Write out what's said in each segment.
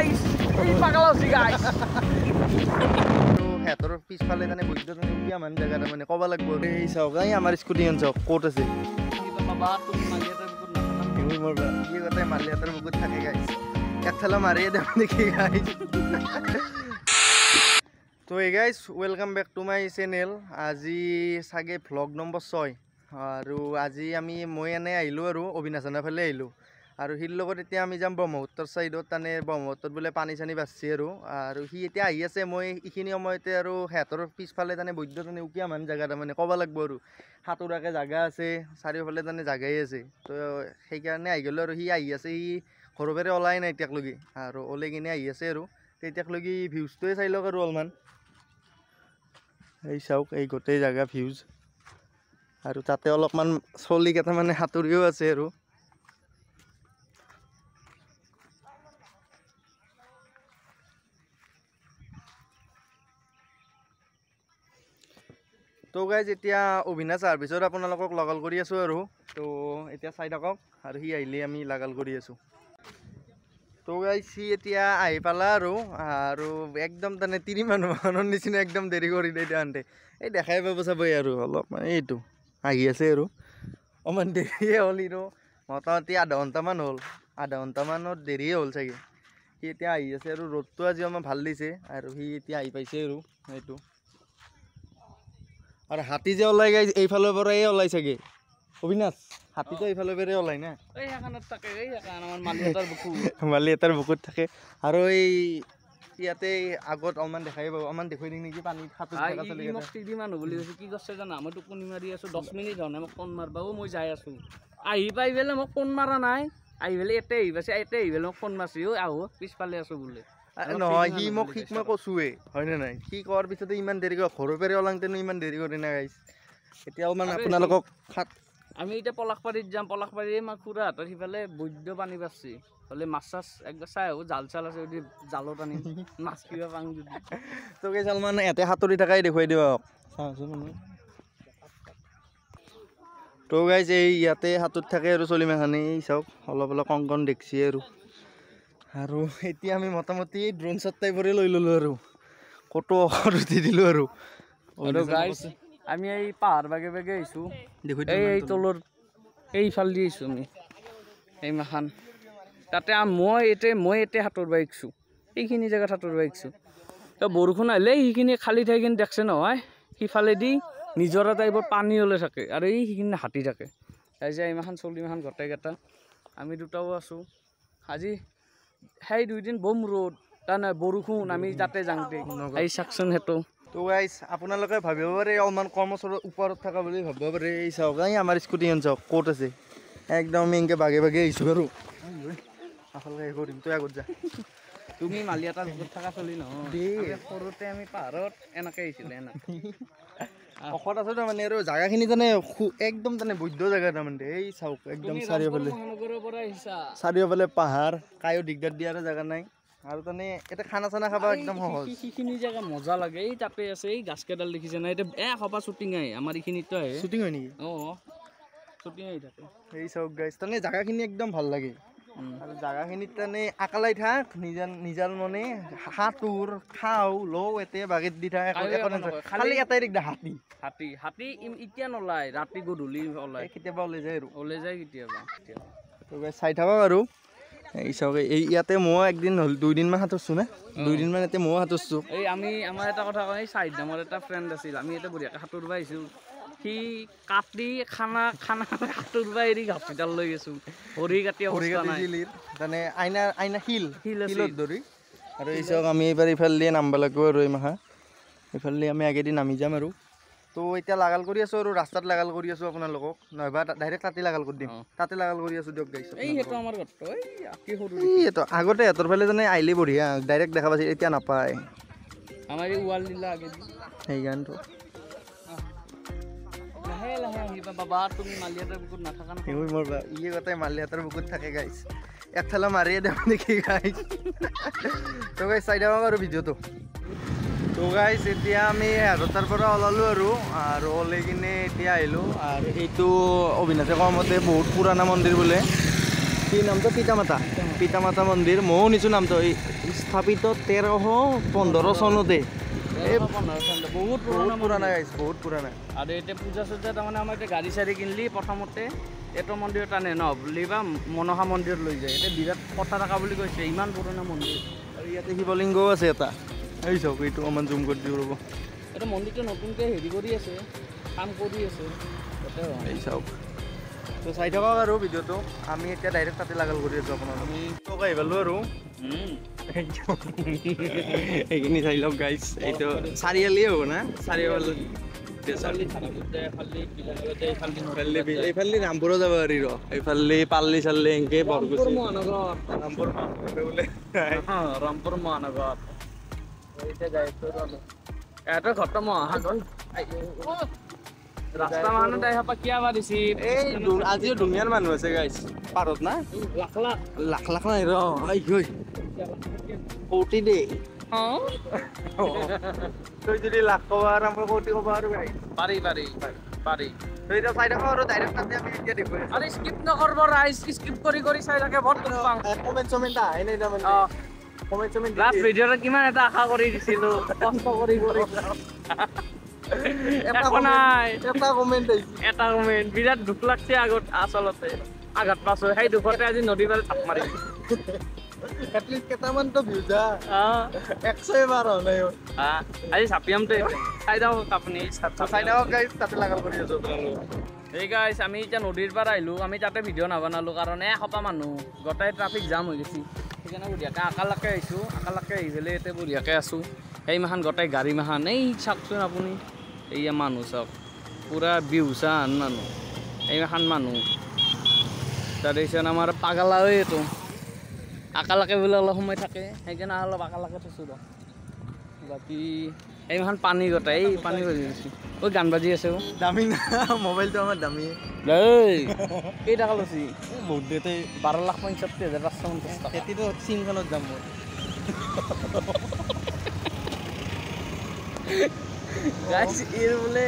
guys এই পাগলা হইছি গাইস তো হেতৰ পিছফালে মানে বৈদ্যুতিক উকিয়া মান জায়গাটা মানে কবা লাগব এই চাওক এই আমাৰ স্কুটি আন চাওক কোট আছে বাবা তুমি মালিয়াটাৰ বুকুত নাথাকা এই মোৰ বা কি কথা মালিয়াটাৰ বুকুত থাকে গাইস একথালা মাৰিয়ে দেম নেকি গাইস তো এই guys welcome back to my channel আজি সাগে ভ্লগ নম্বৰ 6 আৰু আজি মই এনে আহিলো আৰু অবিনাশনা ফালে আহিলো আৰু হিৰ লগত এতিয়া আমি যাম ব্ৰহ্মপুত্ৰৰ সাইডত তানে ব্ৰহ্মপুত্ৰত বোলে পানী চানি বাচছে আৰু হি এতিয়া আহি আছে মই ইখিনি সময়তে আৰু হেতৰ পিছফালে তানে বৈদ্যুতিক উকিয়া মান জায়গাটা মানে কবা লাগব আৰু হাতুৰাকে জায়গা আছে চাৰিওফালে তানে জায়গাই আছে তো সেইকাৰণে আহি গলো আৰু হি আহি আছে হি ঘৰবেৰে ওলাই নাই এতিয়াক লগি আৰু ওলাই কিনে আহি আছে আৰু তেতিয়াক লগি ভিউজটোৱে চাই লওক আৰু অলমান এই চাওক এই গোটেই জায়গা ভিউজ আৰু তাতে অলপমান চলি কেইটা মানে হাতুৰিও আছে আৰু তো গাইজ এতিয়া অবিনাশ আহাৰ পিছত আপোনালোকক লগাল কৰি আছোঁ আৰু তো এতিয়া চাই থাকক আৰু সি আহিলে আমি লাগাল কৰি আছোঁ তো গাইজ সি এতিয়া আহি পালা আৰু একদম তানে 30 মানুহৰ নিচিনা একদম দেৰি কৰি দিয়ে তাহাঁতে এই দেখাই পাব চাবই আৰু অলপমান এইটো আহি আছে আৰু অকণমান দেৰিয়ে হ'ল আৰু মোটামুটি আধা ঘণ্টামান হ'ল আধা ঘণ্টামানত দেৰিয়ে হ'ল চাগে সি এতিয়া আহি আছে আৰু ৰ'দটো আজি অলপমান ভাল দিছে আৰু সি এতিয়া আহি পাইছে আৰু এইটো আৰু হাতী যে ওলাই গাইজ এইফালৰ পৰাই ওলাই চাগে অবিনাশ হাতীটো এইফালৰ পৰাই ওলাই না এই এখানত থাকে এই এখান আমাৰ মালিয়াটাৰ বুকুত মালিয়াটাৰ বুকুত থাকে আৰু এই ইয়াতে আগত অলপমান দেখাই পাব অলপমান দেখুৱাই দিম নেকি পানীত সাঁতুৰি থকা চলি মোক টিডি মানুহ বুলি কৈছে কি কৈছে জানা মই টোপনি মাৰি আছো 10 মিনিট হ'লে মোক ফোন মাৰবাও মই যাই আছো আহি পাই পেলাই মোক ফোন মাৰা নাই আহি পেলাই এতে আহি পাইছে এতে আহি পেলাই মোক ফোন মাৰছি ঐ আহো পিছফালে আছো বোলে নহয় সি মোক শিক মই কৈছোৱে হয়নে নাই সি কোৱাৰ পিছতে ইমান দেৰি কৰে ঘৰৰ পেৰে ওলাওঁতেনো ইমান দেৰি কৰে না গাইছ এতিয়া অলপমান আপোনালোকক আমি এতিয়া পলাশবাৰীত যাম পলাশবাৰী আমাৰ খুৰাহঁতৰ সিফালে বৈদ্য পানী পাচ্ছি হ'লে মাছ চাছ একবাৰ চাই আহোঁ জাল চাল আছে যদি জালত আনিম মাছ কিবা পাওঁ যদি তো গাইছ অলপমান ইয়াতে সাঁতুৰি থাকাই দেখুৱাই দিয়ক চাওঁচোন তো গাইছ এই ইয়াতে সাঁতুৰি থাকে আৰু চলিমাখানি চাওক অলপ অলপ কণ দেখছি আৰু এতিয়া আমি মোটামুটি ড্ৰোন শ্বট টাইপৰে লৈ ল'লোঁ আৰু ক'তো উঠি দিলোঁ আৰু গাইছ আমি এই পাহাৰ বাগে বাগে আহিছোঁ এই তলৰ এইফাল দি আহিছোঁ আমি এই মাখান তাতে মই এতিয়া সাঁতুৰিব শিকছোঁ এইখিনি জেগাত সাঁতুৰিব শিকছোঁ তো বৰষুণ আহিলে সেইখিনি খালী ঠাইখিনি দেখছে নহয় সিফালেদি নিজৰা টাইপত পানী ওলাই থাকে আৰু সেইখিনি হাতী থাকে তাৰপিছত এইমাখান চলিমাখান গোটেইকেইটা আমি দুটাও আছোঁ আজি সেই 2 দিন বম ৰ'দ তাৰমানে বৰষুণ আমি তাতে যাওঁতে এই চাকচোন সেইটো তো গাইছ আপোনালোকে ভাবিব পাৰে অলপমান কৰ্মচৰৰ ওপৰত থকা বুলি ভাবিব পাৰে এই চাওক এই আমাৰ স্কুটিখন চাওক ক'ত আছে একদম এনেকৈ বাগে বাগে আহিছোঁ আৰু আচলতে কৰিম তই আগত যা তুমি মালিয়াটাৰ বুকুত থকা চলি নহয় সৰুতে আমি পাহাৰত এনেকৈ আহিছিলোঁ এনেকৈ ঔষধ আছে তাৰমানে আৰু জেগাখিনি তাৰমানে একদম তাৰমানে বৈধ জেগা তাৰমানে এই চাওক একদম চাৰিওফালে পাহাৰ কায়ো দিগদাৰ দিয়াৰ জেগা নাই আৰু তাৰমানে এটা খানা চানা খাব একদম সহজ সেইখিনি জেগা মজা লাগে এই তাতে আছে এই গাছকেইডাল দেখিছে না এতিয়া এসোপা শ্বুটিং আহে আমাৰ এইখিনিতো আহে শ্বুটিং হয় নেকি শ্বুটিং আহি থাকে এই চাওক গাইছ তাৰমানে জেগাখিনি একদম ভাল লাগে আৰু জেগাখিনিত তাৰমানে আকালাই থাক নিজৰ মনে সাঁতোৰ খাওঁ লওঁ এতিয়া বাগেত দি থাক খালি এটাই দিগদাৰ হাতী এতিয়া নোলায় ৰাতি গধূলি ওলায় কেতিয়াবা ওলাই যায় আৰু কেতিয়াবা চাই থাকক আৰু এই চাওক এই ইয়াতে মই একদিন হ'ল 2 দিনমান সাঁতুৰিছোঁ না 2 দিনমান ইয়াতে ময়ো সাঁতুৰিছোঁ এই আমাৰ এটা কথা কওঁ এই চাহিদামৰ এটা ফ্ৰেণ্ড আছিল আমি ইয়াতে বঢ়িয়াকৈ সাঁতুৰিব আহিছোঁ সি কাটি খানা সাঁতুৰিব এৰি হস্পিটেল লৈ গৈছোঁ ভৰি কাটি তাৰমানে আইনা শিলত ধৰি আৰু এই চাওক আমি এইবাৰ ইফালে দিয়ে নামিব লাগিব আৰু এই মাহা এইফালে দিয়ে আমি আগেদি নামি যাম আৰু তো এতিয়া লাগাল কৰি আছোঁ আৰু ৰাস্তাত লাগাল কৰি আছোঁ আপোনালোকক নহবা ডাইৰেক্ট তাতে লাগাল কৰি দিম তাতে লাগাল কৰি আছোঁ দিয়ক গাইছ এইটো আমাৰ এইটো আগতে সিহঁতৰ ফালে জানে আহিলে বঢ়িয়া ডাইৰেক্ট দেখা পাইছে এতিয়া নাপায় আমাৰ এই ৱাল দিলা আগেদি সেইকাৰণেতো লাহে লাহে আহিবা বাবা তুমি মালিয়াটাৰ বুকুত নাথাকা না মোৰ গোটেই মালিয়াটাৰ বুকুত থাকে গাইছ একফালে মাৰিয়ে দেম নেকি গাইছ তো গাইছ চাই থাকক আৰু ভিডিঅ'টো তো গাইছ এতিয়া আমি হাজোতাৰ পৰা ওলালোঁ আৰু ওলাই কিনে এতিয়া আহিলোঁ আৰু এইটো অবিনাশে কোৱা মতে বহুত পুৰণা মন্দিৰ বোলে কি নামটো পিতামাতা মন্দিৰ ময়ো শুনিছোঁ নামটো এই স্থাপিত 1315 চনতে বহুত পুৰণা গাইছ বহুত পুৰণা আৰু এতিয়া পূজা চূজা তাৰমানে আমাৰ এতিয়া গাড়ী চাড়ী কিনিলি প্ৰথমতে এইটো মন্দিৰত আনে ন বুলি বা মনসা মন্দিৰত লৈ যায় এতিয়া বিৰাট কথা থকা বুলি কৈছে ইমান পুৰণা মন্দিৰ আৰু ইয়াতে শিৱলিংগও আছে এটা এই চাওক এইটো অকণমান জুম কৰি দিওঁ ৰ'ব এইটো মন্দিৰটো নতুনকৈ হেৰি কৰি আছে কাম কৰি আছে এই চাওক তো চাই থাকক আৰু ভিডিঅ'টো আমি এতিয়া ডাইৰেক্ট তাতে লাগাল কৰি আছোঁ আপোনাৰ আমি টক আহি পালোঁ আৰু এইখিনি চাই লওক গাইজ এইটো চাৰিআলিয়ে হ'ব না চাৰিআলি এইফালে ৰামপুৰো যাব পাৰি ৰ এইফালে পাল্লি চাল্লি এনেকৈ বৰগুচি ৰামপুৰ মহানগৰ এটা ঘৰটো মহানগৰ ৰাস্তা মানুহ তাই হাপা কিয় মাৰিছি এই আজিও দুনিয়াৰ মানুহ আছে গাইজ পাৰত না লাখ লাখ নাই ৰ কৌটি দেই তই যদি লাখ ক'ব আৰু মই কৌটি ক'ব আৰু পাৰি তই এতিয়া চাই থাকো আৰু ডাইৰেক্ট তাতে আমি এতিয়া দেখুৱাই আৰে স্কিপ নকৰব ৰাইস স্কিপ কৰি চাই থাকে বহুত দুখ পাওঁ কমেণ্ট চমেণ্ট আহে নাই তাৰমানে কমেণ্ট চমেণ্ট লাষ্ট ভিডিঅ'ত কিমান এটা আশা কৰি দিছিলো কষ্ট কৰি একো নাই এটা কমেণ্ট আহিছে এটা কমেণ্ট বিৰাট দুখ লাগছে আগত আচলতে আঘাত পাইছো সেই দুখতে আজি নদী পালে থাপ মাৰি এটলিষ্ট কেইটামানতো ভিউজা 100 এবাৰ হোৱা নাই আজি চাপিয়ামটো চাই যাওঁ আপুনি চাই থাকক গাইজ তাতে লাগাল কৰি আছোঁ এই গাইছ আমি এতিয়া নদীৰ পৰা আহিলোঁ আমি তাতে ভিডিঅ' নাবনালোঁ কাৰণ এসোপা মানুহ গোটেই ট্ৰাফিক জাম হৈ গৈছে সেইকাৰণে বঢ়িয়াকৈ আকালৈকে আহিছোঁ আকালৈকে আহি পেলাই এতিয়া বঢ়িয়াকৈ আছোঁ সেই মাখান গোটেই গাড়ী মাখান এই চাওকচোন আপুনি এইয়া মানুহ চাওক পূৰা বিহুচান মানুহ এই মাখান মানুহ তাৰপিছত আমাৰ পাগলাও এইটো আকালৈকে বোলে অলপ সময় থাকে সেইকাৰণে অলপ আকালৈকে থৈছোঁ ৰ বাকী এই মাখান পানী গোটেই এই পানী বাজি গৈছে ঐ গান বাজি আছে দামী না মোবাইলটো আমাৰ দামী দেই কেই টকা লৈছি বহুত দেতে 12,65,550 টকা খেতিটো চিমখনত যাম মই গাইছ এর বলে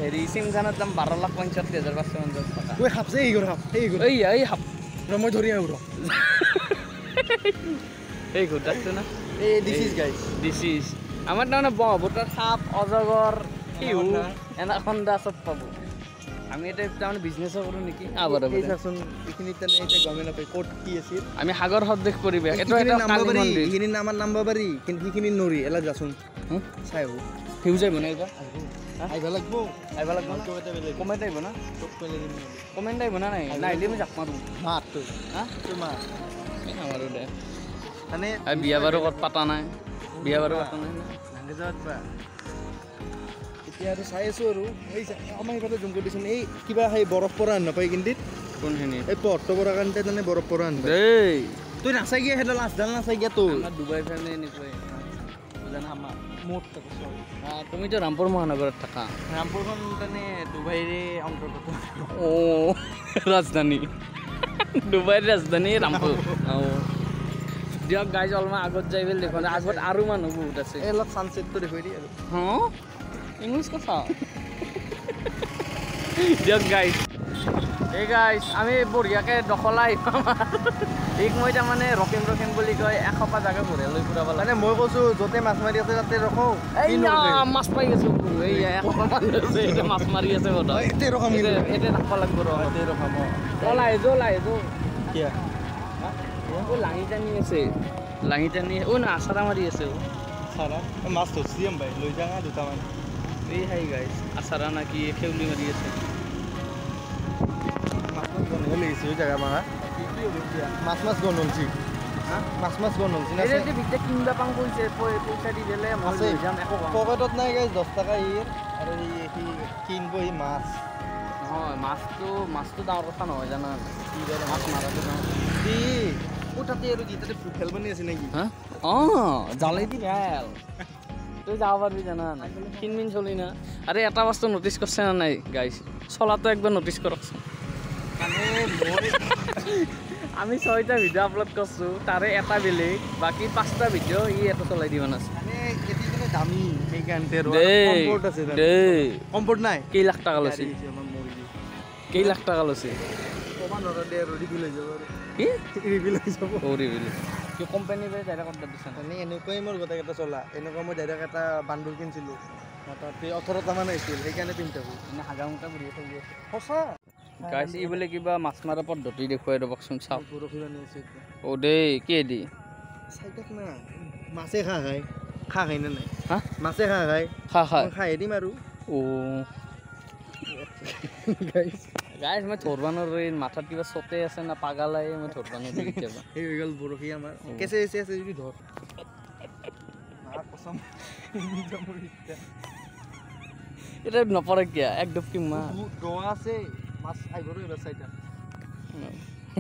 হেৰি চিমখানত দাম 12,65,550 টকা ঐ হাপছে এই হাপ মই ধৰি আহোঁ এই ঘুৰতে না এই দিস ইজ আমাৰ তাৰমানে ব্ৰহ্মপুত্ৰৰ সাপ অজগৰ শিহু এনাকন্দা চব পাব আমি এটা তাৰমানে বিজনেছো কৰোঁ নেকি চাচোন এইখিনি তেনে এতিয়া গমে নাপায় ক'ত কি আছিল আমি সাগৰ সদৃশ পৰিৱেশ এইটো এটা কালী মন্দিৰ এইখিনি আমাৰ নাম্ব পাৰি কিন্তু সেইখিনি নৰি এলা যাচোন চাই আহোঁ সেউ যাইব না এইবাৰ আহিব লাগিব কমেণ্ট আহিব না কমেণ্ট আহিব না নাই নাহিলে মই জাপ মাৰোঁ মাত তই তোৰ মাত নামাৰোঁ দে মানে বিয়া বাৰু ক'ত পাতা নাই বিয়া বাৰু পাতা নাই এতিয়া আৰু চাই আছোঁ আৰু এই আমাৰ সেইফালে জুম কৰি দিছোন এই কিবা সেই বৰফ পৰা আন নাপায় কিন্তু কোনখিনি এই পহৰটো পৰা কাৰণে তেনে বৰফ পৰা আন দেই তই নাচাই গিয়া সেইডাল লাষ্টডাল নাচাই গিয়া তোৰ আমাৰ ডুবাই ফেমিলি এনেকুৱাই বুজা না আমাৰ মোৰ তুমিতো ৰামপুৰ মহানগৰত থাকা ৰামপুৰখন তেনে ডুবাইৰে অন্তৰ্গত ৰাজধানী ডুবাইৰ ৰাজধানী ৰামপুৰ দিয়ক গাইজ অলপমান আগত যাই পেলাই দেখোন আগত আৰু মানুহ বহুত আছে এই অলপ ছানছেটটো দেখুৱাই দিয়ে আৰু ইংলিছ কথা দিয়ক গাইজ এই গাইজ আমি বঢ়িয়াকৈ দখলা আহিম ঠিক মই তাৰমানে ৰখিম বুলি কয় এসোপা জেগা ঘূৰাই লৈ ফুৰাব লাগে মই কৈছোঁ য'তে মাছ মাৰি আছে তাতে ৰখো মাছ পাই আছোঁ এই এসোপা মানুহ আছে এতিয়া মাছ মাৰি আছে বোধহয় এতিয়া ৰখাম এতিয়া ৰাখিব লাগিব এতিয়া ৰখাম লাহে যাওঁ কিয়া লাঙি টানি আছে না আচাৰা মাৰি আছে চাৰা মাছ ধৰছি ভাই লৈ যাওঁ দুটামান এই হাই গাইজ আচাৰা না কি খেউলি মাৰি আছে গন্ধ লাগিছে জেগা মাহা মাছ গন্ধ হৈছে মাছ গন্ধ হৈছে না কিনিবা পাং কৈছে পইচা দি দিলে মই লৈ যাম একো পকেটত নাই গাইজ 10 টকা আৰু সি কিনিব সি মাছ নহয় মাছটো ডাঙৰ কথা নহয় জানা মাছ মাৰাটো ডাঙৰ তাতে আৰু কি তাতে খেল বনি আছে নেকি জালে দি ভাল তই যাব পারবি জানা কিনমিন চলি না আরে এটা বস্তু নোটিস করছে না নাই গাইস চলাটো একবার নোটিস করকছে আমি 6টা ভিডিও আপলোড করছো তারে এটা বেলেগ বাকি 5টা ভিডিও এটা চলাই দিব না দামি সেইকাৰণে কম্পোর্ট আছে কম্পোর্ট নাই কেই লাখ টাকা লৈছে কেই লাখ টাকা লৈছে কমান নৰা দে আৰু ৰিফিল হৈ যাব কি ৰিভিল হৈ যাব ৰিভিল কি কোম্পানী বাই ডাইৰেক্ট অৰ্ডাৰ দিছা মানে এনেকুৱাই মোৰ গোটেইকেইটা চলা এনেকুৱা মই ডাইৰেক্ট এটা বান্দুল কিনিছিলোঁ তাতে 18টামান আহিছিল সেইকাৰণে পিন্ধি থাকোঁ এনে হাগা-মুটা কৰি থৈ আছে সঁচা গাইছ ই বোলে কিবা মাছ মাৰা পদ্ধতি দেখুৱাই ৰ'বকচোন চাওক বৰশী বানি আছে অ' দেই কিহেদি চাইটাক না মাছে খায় নে নাই হা মাছে খায় খাই খাই দিম আৰু অ' গাইছ মই ধৰবা নোৱাৰোঁ এই মাথাত কিবা চতে আছে না পাগালাই মই ধৰবা নোৱাৰোঁ কেতিয়াবা সেই হৈ গ'ল বৰশী আমাৰ কেঁচে আছে যদি ধৰ এটা নপৰে কিয়া এক ডুবকি মাছ দোৱা আছে মাছ আহিব এইবাৰ চাইটা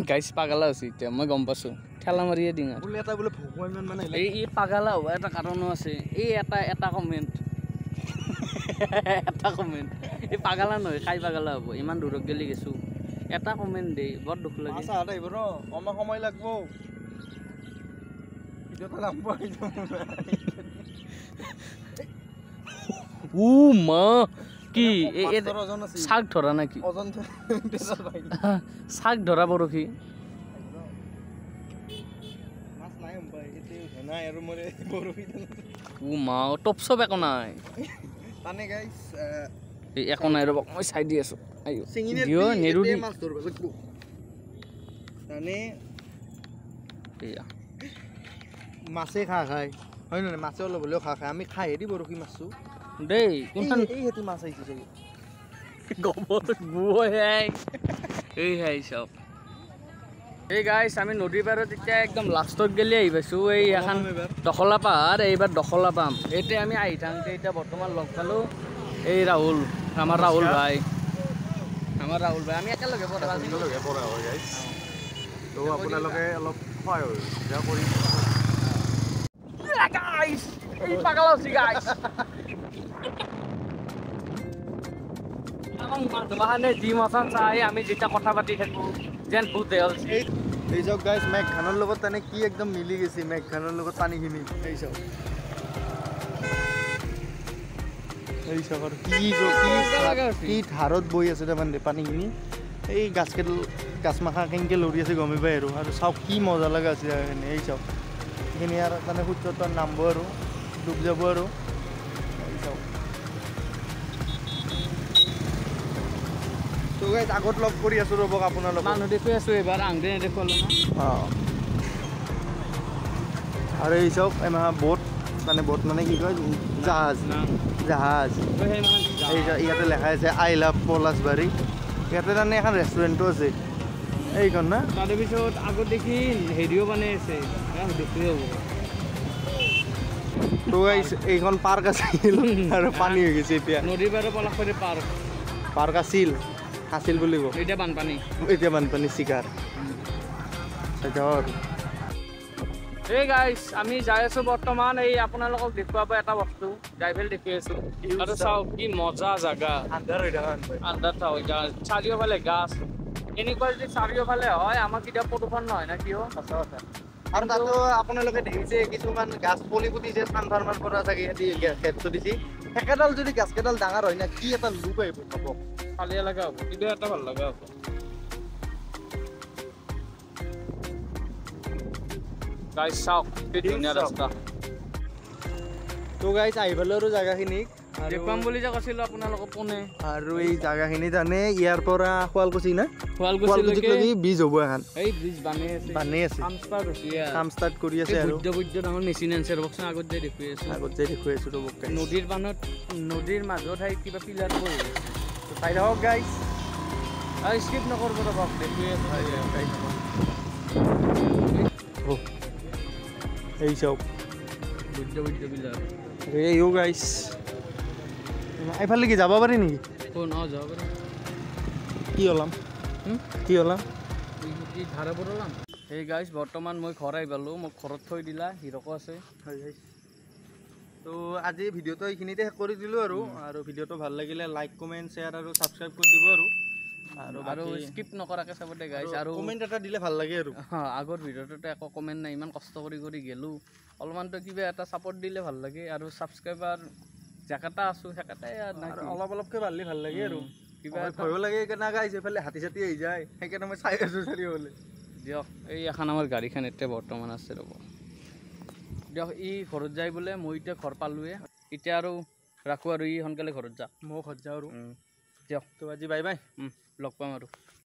গাইছ পাগালা হৈছে এতিয়া মই গম পাইছোঁ ঠেলা মাৰিয়ে দিম আৰু বোলে এটা বোলে ভগৱান ইমান মানে এই পাগালা হোৱা এটা কাৰণো আছে এই এটা কমেণ্ট এটা কমেণ্ট এই পাগালা নহয় খাই পাগালা হ'ব ইমান দূৰত গেলি গেছোঁ এটা কমেণ্ট দেই বৰ দুখ লাগে মাছ আহত আহিব ৰ অমা সময় লাগব ভিডিঅ'টো নামব মা কি ওজন আছে শাক ধৰা নেকি ওজন শাক ধৰা বৰশী মাছ নাই পাই এতিয়া নাই আৰু মোৰ বৰশী মা টপ চপ একো নাই মানে গাইছ এই একো নাই ৰ'ব মই চাই দি আছোঁ চিঙিনে নেৰু দি মাছ ধৰব লাগব মানে এয়া মাছে খায় হয় নহয় মাছে অলপ হ'লেও খায় আমি খাইহে দি বৰশী মাছটো দেই কোনখন এই হেতি মাছ আহিছে চাগে গোবৰ গুৱাই এই হাই চব এই গাইছ আমি নদীৰ পাৰত এতিয়া একদম লাষ্টত গেলি আহি পাইছোঁ এই এখন দখলা পাহাৰ এইবাৰ দখলা পাম এতিয়া আমি আহি থাকোঁতে এতিয়া বৰ্তমান লগ পালোঁ এই ৰাহুল আমাৰ ৰাহুল ভাই আমি একেলগে পঢ়া হয় গাইছ তো আপোনালোকে অলপ সহায় কৰি গাইছ এই পাগল হৈছে গাইছ যি মচান চাই আমি যেতিয়া কথা পাতি থাকোঁ যেন ভূতে হ'ল এই চাওক গাইছ মেঘখানৰ লগত তেনে কি একদম মিলি গৈছে মেঘখানৰ লগত পানীখিনি এই চাওক এই চাওক আৰু কি ধাৰত বৈ আছে তাৰমানে পানীখিনি এই গাছ মাখা কেনেকৈ লৰি আছে গমে পায় আৰু চাওক কি মজা লগা আছে জেগাখিনি এই চাওক সেইখিনি আৰু মানে সূৰ্যটো নামব আৰু ডুব যাব আৰু এই চাওক তো গাইছ আগত লগ কৰি আছোঁ ৰ'বক আপোনালোক মানুহ দেখুৱাই আছোঁ এইবাৰ আংদে নেদেখুৱালোঁ অঁ আৰু এই চাওক বোট মানে কি কয় জাহাজ এই ইয়াতে লেখা আছে আই লাভ পলাশবাৰী ইয়াতে তাৰমানে এখন ৰেষ্টুৰেণ্টো আছে এইখন না তাৰে পিছত আগত দেখি হেৰিও বনাই আছে দেখি হ'ব তো এইখন পাৰ্ক আছিল আৰু পানী হৈ গৈছে এতিয়া নদীৰ পাৰৰ পলাশবাৰী পাৰ্ক আছিল বুলি কওঁ এতিয়া বানপানী চিকাৰ এই গাইছ আমি যাই আছোঁ বৰ্তমান এই আপোনালোকক দেখুৱাব এটা বস্তু ড্ৰাইভেল দেখুৱাই আছোঁ আৰু চাওক কি মজা জাগা আন্ধাৰ হৈ থকা আন্ধাৰ হৈ যায় চাৰিওফালে গাছ এনেকুৱা যদি চাৰিওফালে হয় আমাৰ কেতিয়াও প্ৰদূষণ নহয় না কিয় সঁচা কথা আৰু তাতো আপোনালোকে দেখিছে কিছুমান গাছ পলি পুতিছে ট্ৰান্সফাৰ্মাৰ পৰা চাগে সিহঁতি গেছটো দিছে একেডাল যদি গাছকেইডাল ডাঙৰ হয় না কি এটা লুক আহিব হ'ব ফালিয়া লগা হ'ব কিন্তু এটা ভাল লগা হ'ব গাইছ চাওক কি ধুনীয়া ৰাস্তা তো গাইছ আহি পালোঁ আৰু জেগাখিনিক দেখুৱাম বুলি যে কৈছিলোঁ আপোনালোকক পোনে আৰু এই জেগাখিনি তাৰমানে ইয়াৰ পৰা শুৱালকুছি না শুৱালকুছিলৈকে ব্ৰিজ হ'ব এখন এই ব্ৰিজ বানি আছে কাম ষ্টাৰ্ট কৰি আছে আৰু বুদ্ধ ডাঙৰ মেচিন আনিছে ৰ'বকচোন আগত যাই দেখুৱাই আছোঁ ৰ'বক নদীৰ মাজত কিবা পিলাৰ বহি আছে চাই থাকক গাইছ আৰু স্কিপ নকৰিব ৰ'বক দেখুৱাই আছোঁ এই চাওক বুদ্ধ পিলাৰ এইও গাইছ এইফালে কি যাব পাৰি নেকি কোন যাব পাৰি কি ওলাম ধাৰাবোৰ ওলাম এই গাইছ বৰ্তমান মই ঘৰ আহি পালোঁ মোক ঘৰত থৈ দিলা হিৰকো আছে তো আজি ভিডিঅ'টো এইখিনিতে শেষ কৰি দিলোঁ আৰু ভিডিঅ'টো ভাল লাগিলে লাইক কমেণ্ট শ্বেয়াৰ আৰু ছাবস্ক্ৰাইব কৰি দিব আৰু স্কিপ নকৰাকৈ চাব দে গাইছ আৰু কমেণ্ট এটা দিলে ভাল লাগে আৰু আগৰ ভিডিঅ'টোতে একো কমেণ্ট নাই ইমান কষ্ট কৰি গেলোঁ অলপমানতো কিবা এটা ছাপৰ্ট দিলে ভাল লাগে আৰু ছাবস্ক্ৰাইবাৰ জেকেটা আছোঁ সেকেটাই অলপকৈ বাঢ়িলে ভাল লাগে আৰু কিবা ভয়ো লাগে সেইকাৰণে গাইছ এইফালে হাতী চাতি আহি যায় সেইকাৰণে মই চাই আছোঁ চাৰিওফালে দিয়ক এই এখন আমাৰ গাড়ীখন এতিয়া বৰ্তমান আছে ৰ'ব দিয়ক ই ঘৰত যাই বোলে মই এতিয়া ঘৰ পালোৱে এতিয়া আৰু ৰাখোঁ আৰু ই সোনকালে ঘৰত যা মই ঘৰত যাওঁ আৰু দিয়ক তো আজি বাই বাই লগ পাম আৰু